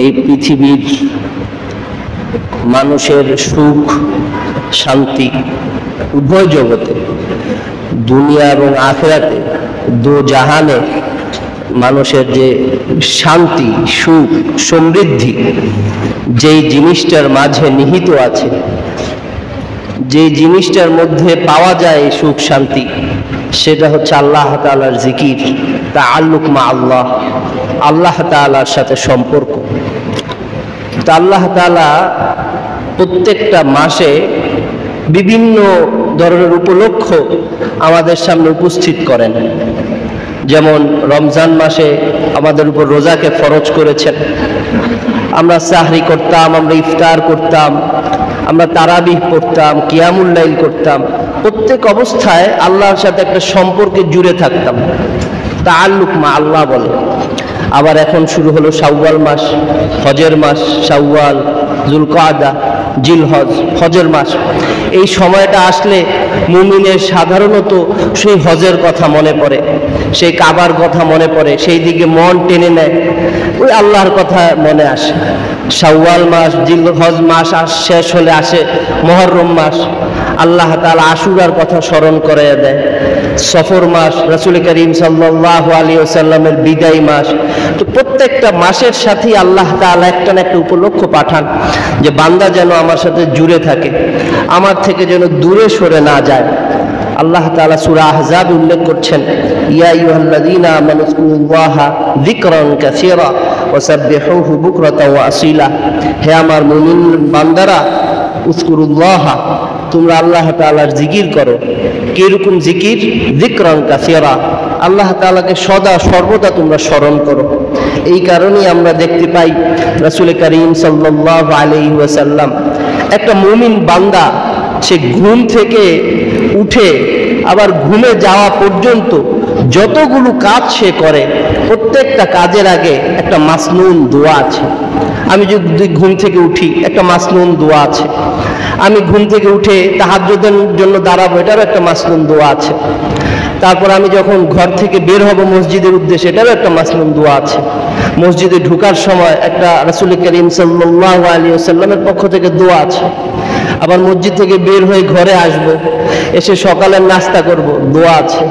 এই পৃথিবীর মানুষের সুখ শান্তি উভয় জগতে, দুনিয়া এবং আখিরাতে, দো জাহানে মানুষের যে শান্তি সুখ সমৃদ্ধি যেই জিনিসটার মাঝে নিহিত আছে, যে জিনিসটার মধ্যে পাওয়া যায় সুখ শান্তি, সেটা হচ্ছে আল্লাহ তাআলার জিকির, তাআল্লুক মা আল্লাহ, আল্লাহ তাআলার সাথে সম্পর্ক। তো আল্লাহ তাআলা প্রত্যেকটা মাসে বিভিন্ন ধরনের উপলক্ষ আমাদের সামনে উপস্থিত করেন। যেমন রমজান মাসে আমাদের উপর রোজাকে ফরজ করেছেন। আমরা সাহরি করতাম, আমরা ইফতার করতাম, আমরা তারাবিহ পড়তাম, কিয়ামুল লাইল করতাম। প্রত্যেক অবস্থায় আল্লাহর সাথে একটা সম্পর্কে জুড়ে থাকতাম, তাআল্লুক মা আল্লাহ বলে। আবার এখন শুরু হলো শাওয়াল মাস, হজের মাস, শাওয়াল, যুলকাদা, জিলহজ, হজের মাস। এই সময়টা আসলে মুমিনের সাধারণত সেই হজের কথা মনে পড়ে, সেই কাবার কথা মনে পড়ে, সেই দিকে মন টেনে নেয়, ওই আল্লাহর কথা মনে আসে। শাওয়াল মাস, জিলহজ মাস শেষ হলে আসে মুহররম মাস, আল্লাহ তাআলা আশুরার কথা স্মরণ করে দেয়। সফর মাস, রাসূল করিম সাল্লাল্লাহু আলাইহি ওয়াসাল্লামের বিদায় মাস। তো প্রত্যেকটা মাসের সাথেই আল্লাহ তাআলা একটা না একটা উপলক্ষ পাঠান যে বান্দা যেন আমার সাথে জুড়ে থাকে, আমার থেকে যেন দূরে সরে না যায়। আল্লাহ তাআলা সূরা আহজাব উল্লেখ করছেন, ইয়া আইয়ুহাল্লাযীনা আমানু যকুরুল্লাহা যিকরান কাসীরা ওয়াসাব্বিহুহু বুকরাতাও ওয়া আসীলা। হে আমার মুমিন বান্দারা, উযকুরুল্লাহা, তোমরা আল্লাহ তাআলার জিকির করো। কিরকম জিকির? যিকরান কাসীরা, আল্লাহ তাআলাকে সদা সর্বদা তোমরা স্মরণ করো। এই কারণেই আমরা দেখতে পাই রাসূল করিম সাল্লাল্লাহু আলাইহি ওয়াসাল্লাম, একটা মুমিন বান্দা সে ঘুম থেকে উঠে আবার ঘুমে যাওয়া পর্যন্ত যতগুলো কাজ সে করে, প্রত্যেকটা কাজের আগে একটা মাসনুন দোয়া আছে। আমি যদি ঘুম থেকে উঠি, একটা মাসনুন দোয়া আছে। আমি ঘুম থেকে উঠে তাহাজ্জুদের জন্য দাঁড়াবো, এটারও একটা মাসনুন দোয়া আছে। তারপর আমি যখন ঘর থেকে বের হব মসজিদের উদ্দেশ্যে, এটারও একটা মাসনুন দোয়া আছে। মসজিদে ঢোকার সময় একটা রাসূল করিম সাল্লাল্লাহু আলাইহি ওয়াসাল্লামের পক্ষ থেকে দোয়া আছে। আবার মসজিদ থেকে বের হয়ে ঘরে আসব, এসে সকালের নাস্তা করব, দোয়া আছে।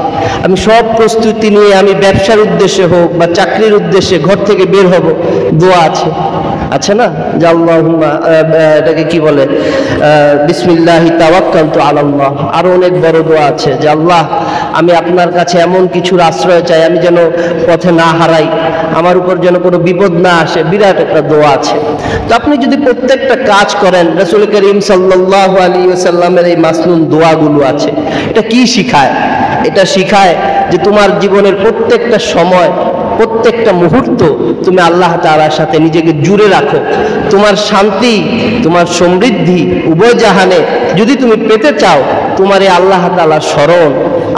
আমি সব প্রস্তুতি নিয়ে আমি ব্যবসার উদ্দেশ্যে হোক বা চাকরির উদ্দেশ্যে ঘর থেকে বের হব, দোয়া আছে, আছে না? যে আল্লাহুম্মা, এটাকে কি বলে, বিসমিল্লাহি তাওয়াক্কালতু আলাল্লাহ। আরো অনেক বড় দোয়া আছে যে আল্লাহ, আমি আপনার কাছে এমন কিছুর আশ্রয় চাই আমি যেন পথে না হারাই, আমার উপর যেন কোনো বিপদ না আসে। বিরাট একটা দোয়া আছে। তো আপনি যদি প্রত্যেকটা কাজ করেন, রাসূল করিম সাল্লাল্লাহু আলাইহি ওয়াসাল্লামের এই মাসনুন দোয়াগুলো আছে। এটা কি শিখায়? এটা শিখায় যে তোমার জীবনের প্রত্যেকটা সময়, প্রত্যেকটা মুহূর্ত তুমি আল্লাহ তাআলার সাথে নিজেকে জুড়ে রাখো। তোমার শান্তি, তোমার সমৃদ্ধি উভয় জাহানে যদি তুমি পেতে চাও, তোমার এই আল্লাহ তাআলার স্মরণ,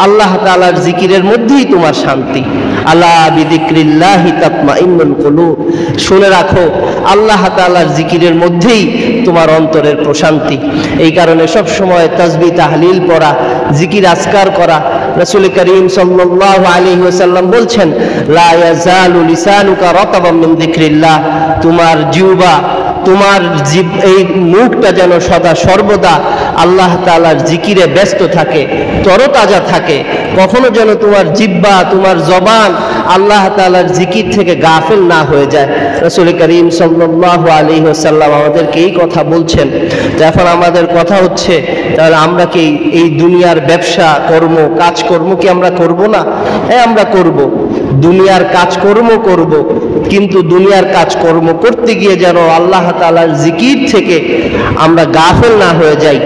আল্লাহ তাআলার জিকিরের মধ্যেই তোমার শান্তি। আলা বিযিকরিল্লাহি তাতমাইন্নুল কুলুব। শুনে রাখো, আল্লাহ তাআলার জিকিরের মধ্যেই তোমার অন্তরের প্রশান্তি। এই কারণে সব সময় তাসবিহ তাহলিল পড়া, জিকির আজকার করা। রাসূল করিম সাল্লাল্লাহু আলাইহি ওয়াসাল্লাম বলছেন, লা ইয়াজালু লিসানুকা রাতাবাম মিন যিকরিল্লাহ। তোমার জিহ্বা, তোমার এই মুখটা যেন সদা সর্বদা আল্লাহ তাআলার জিকিরে ব্যস্ত থাকে, তরতাজা থাকে। কখনো যেন তোমার জিহ্বা, তোমার জবান আল্লাহ তাআলার জিকির থেকে গাফিল না হয়ে যায়। রাসূল করিম সাল্লাল্লাহু আলাইহি ওয়াসাল্লাম আমাদেরকে এই কথা বলছেন। এখন আমাদের কথা হচ্ছে, তাহলে আমরা কি এই দুনিয়ার ব্যবসা কর্ম, কাজকর্ম কি আমরা করব না? হ্যাঁ, আমরা করব। দুনিয়ার কাজকর্ম করব, কিন্তু দুনিয়ার কাজকর্ম করতে গিয়ে যেন আল্লাহ তাআলার জিকির থেকে আমরা গাফিল না হয়ে যাই।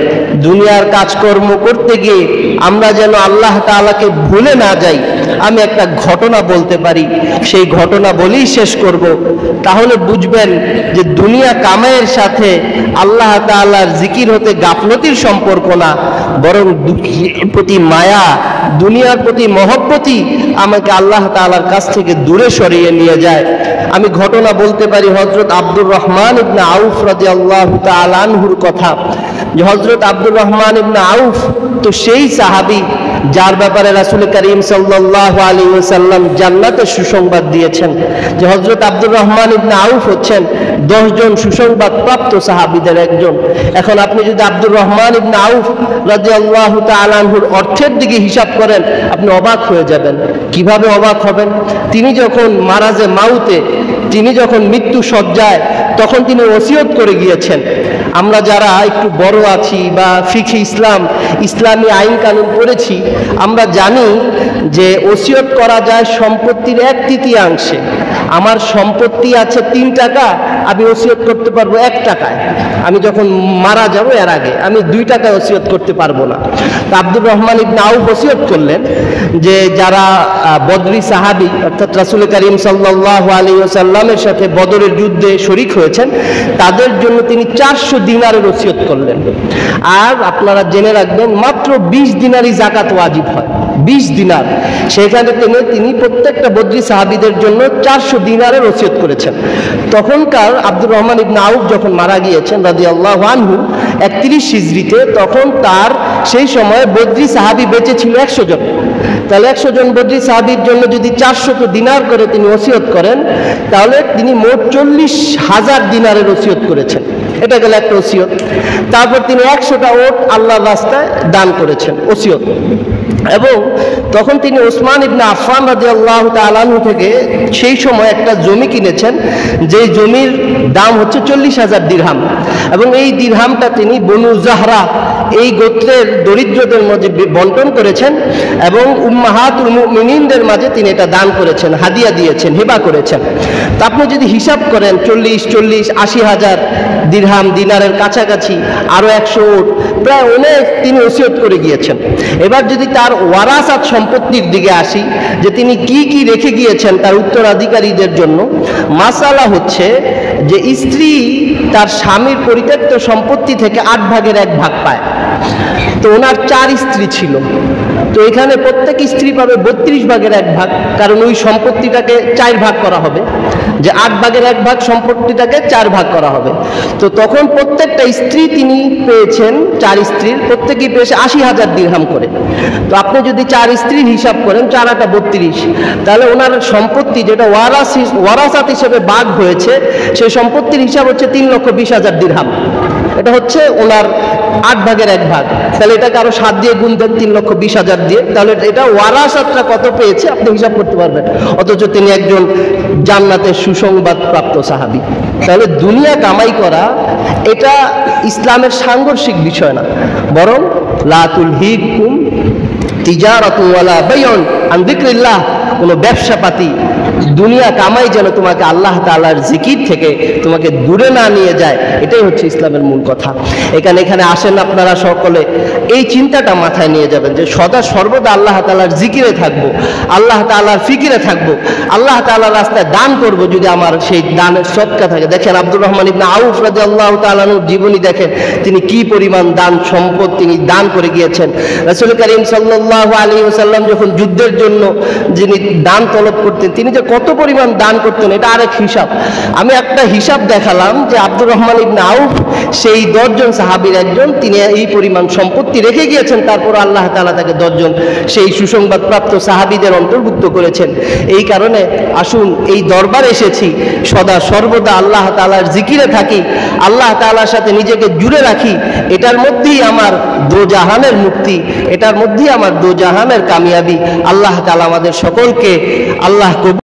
দুনিয়ার কাজকর্ম করতে গিয়ে আমরা যেন আল্লাহ তাআলাকে ভুলে না যাই। আমি একটা ঘটনা বলতে পারি, সেই ঘটনা বলেই শেষ করব। তাহলে বুঝবেন যে দুনিয়া কামাইয়ের সাথে আল্লাহ তাআলার জিকির হতে গাফলতির সম্পর্ক না, বরং দুনিয়ার প্রতি মায়া, দুনিয়ার প্রতি মহব্বতই আমাকে আল্লাহ তাআলার কাছ থেকে দূরে সরিয়ে নিয়ে যায়। আমি ঘটনা বলতে পারি হযরত আব্দুর রহমান ইবনে আউফ রাদিয়াল্লাহু তাআলা আনহুর কথা। যে হযরত আব্দুর রহমান ইবনে আউফ তো সেই সাহাবী যার ব্যাপারে রাসূল করিম সাল্লাল্লাহু আলাইহি ওয়াসাল্লাম জান্নাতের সুসংবাদ দিয়েছেন, যে হযরত আব্দুর রহমান ইবনে আউফ হচ্ছেন 10 জন সুসংবাদ প্রাপ্ত সাহাবীদের একজন। এখন আপনি যদি আব্দুর রহমান ইবনে আউফ রাদিয়াল্লাহু তাআলা আনহুর অর্থের দিকে হিসাব করেন, আপনি অবাক হয়ে যাবেন। কিভাবে অবাক হবেন? তিনি যখন মারাজে মাউতে, তিনি যখন মৃত্যু সজ্জায়, তখন তিনি ওসিয়ত করে গিয়েছেন। আমরা যারা একটু বড় আছি বা ফিকহে ইসলামী আইন কানুন পড়েছি, আমরা জানি যে ওসিয়ত করা যায় সম্পত্তির 1/3। আমার সম্পত্তি আছে 3 টাকা, আমি ওসিয়ত করতে পারবো 1 টাকায়। আমি যখন মারা যাব এর আগে আমি 2 টাকায় ওসিয়ত করতে পারবো না। তো আব্দুর রহমান ইবনে আউফ ওসিয়ত করলেন যে যারা বদরি সাহাবী অর্থাৎ রাসূল করিম সাল্লাল্লাহু আলাইহি ওয়াসাল্লামের সাথে বদরের যুদ্ধে শরীক হয়েছেন, তাদের জন্য তিনি 400 দিনারের ওসিয়ত করলেন। আর আপনারা জেনে রাখবেন, মাত্র 20 দিনারই যাকাত ওয়াজিব হয়, 20 দিনার। সেখানে তিনি প্রত্যেকটা বদরি সাহাবীদের জন্য 400 দিনারের ওসিয়ত করেছেন। তখনকার আব্দুর রহমান ইবনে আউফ যখন মারা গিয়েছেন রাদিয়াল্লাহু আনহু 31 হিজরিতে, তখন তার সেই সময় বদরি সাহাবী বেঁচে ছিল 100 জন। তাহলে 100 জন বদরি সাহাবীর জন্য যদি 400 দিনার করে তিনি ওসিয়ত করেন, তাহলে তিনি মোট 40,000 দিনারের ওসিয়ত করেছেন। এটা গেল একটা ওসিয়ত। তারপর তিনি 100টা ওট আল্লাহর রাস্তায় দান করেছেন, ওসিয়ত। এবং তখন তিনি ওসমান ইবনে আফফান রাদিয়াল্লাহু তাআলা আনহু থেকে সেই সময় একটা জমি কিনেছেন, যে জমির দাম হচ্ছে 40,000 দিরহাম। এবং এই দিরহামটা তিনি বনু জাহরা এই গোত্রের দরিদ্রদের মাঝে বন্টন করেছেন এবং উম্মাহাতুল মুমিনিনদের মাঝে তিনি এটা দান করেছেন, হাদিয়া দিয়েছেন, হিবা করেছেন। তা আপনি যদি হিসাব করেন 40 80,000 দিরহাম, দিনারের কাছাকাছি, আরো 100 ওট, প্রায় অনেক তিনি ওসিয়ত করে গিয়েছেন। এবার যদি তার ওয়ারাসাত সম্পত্তির দিকে আসি, যে তিনি কি কি রেখে গিয়েছেন তার উত্তরাধিকারীদের জন্য, মাসালা হচ্ছে যে স্ত্রী তার স্বামীর পরিত্যক্ত সম্পত্তি থেকে 8 ভাগের 1 ভাগ পায়। তো ওনার 4 স্ত্রী ছিল, তো এখানে প্রত্যেক স্ত্রী পাবে 32 ভাগের 1 ভাগ, কারণ ওই সম্পত্তিটাকে 4 ভাগ করা হবে, যে 8 ভাগের 1 ভাগ সম্পত্তিটাকে 4 ভাগ করা হবে। তো তখন প্রত্যেকটা স্ত্রী তিনি পেয়েছেন, 4 স্ত্রীর প্রত্যেকেই পেয়েছে 80,000 দিরহাম করে। তো আপনি যদি 4 স্ত্রীর হিসাব করেন, 4 8 32, তাহলে ওনার সম্পত্তি যেটা ওয়ারাসাত হিসেবে ভাগ হয়েছে, সেই সম্পত্তির হিসাব হচ্ছে 3,20,000 দিরহাম। এটা হচ্ছে ওনার 8 ভাগের 1 ভাগ। তাহলে এটাকে আরো 7 দিয়ে গুণ দেন, 3,20,000 দিয়ে, তাহলে এটা ওয়ারাসাতটা কত পেয়েছে আপনি হিসাব করতে পারবেন। অথচ তিনি একজন জান্নাতের সুসংবাদ প্রাপ্ত সাহাবী। তাহলে দুনিয়া কামাই করা এটা ইসলামের সাংঘর্ষিক বিষয় না, বরং লা তুলহিকুম তিজারাতুন ওয়ালা বাইউন আন যিকরিল্লাহ, কোনো ব্যবসাপাতি দুনিয়া কামাই যেন তোমাকে আল্লাহ তাআলার জিকির থেকে তোমাকে দূরে না নিয়ে যায়, এটাই হচ্ছে ইসলামের মূল কথা। এখানে আসেন আপনারা সকলে এই চিন্তাটা মাথায় নিয়ে যাবেন, যে সদা সর্বদা আল্লাহ তাআলার জিকিরে থাকবো, আল্লাহ তাআলার ফিকিরে থাকবো, আল্লাহ তাআলার রাস্তায় দান করব যদি আমার সেই দানের সদকা থাকে। দেখেন আব্দুর রহমান ইবনে আউফ রাদিয়াল্লাহু তাআলা আনহুর জীবনী দেখেন, তিনি কি পরিমাণ দান সম্পদ তিনি দান করে গিয়েছেন। রাসূল করিম সাল্লাল্লাহু আলাইহি ওয়াসাল্লাম যখন যুদ্ধের জন্য যিনি দান তলব করতেন, তিনি যে কত পরিমাণ দান করতেন এটা আরেক হিসাব। আমি একটা হিসাব দেখালাম যে আব্দুর রহমান ইবনে আউফ সেই 10 জন সাহাবীর একজন, তিনি এই পরিমাণ সম্পত্তি রেখে গিয়েছেন, তারপর আল্লাহ তাআলা তাকে 10 জন সেই সুসংবাদ প্রাপ্ত সাহাবীদের অন্তর্ভুক্ত করেছেন। এই কারণে আসুন এই দরবারে এসেছি, সদা সর্বদা আল্লাহ তাআলার জিকিরে থাকি, আল্লাহ তাআলার সাথে নিজেকে জুড়ে রাখি। এটার মধ্যেই আমার দোজাহানের মুক্তি, এটার মধ্যেই আমার দোজাহানের কামিয়াবি। আল্লাহ তাআলা আমাদের সকলকে আল্লাহ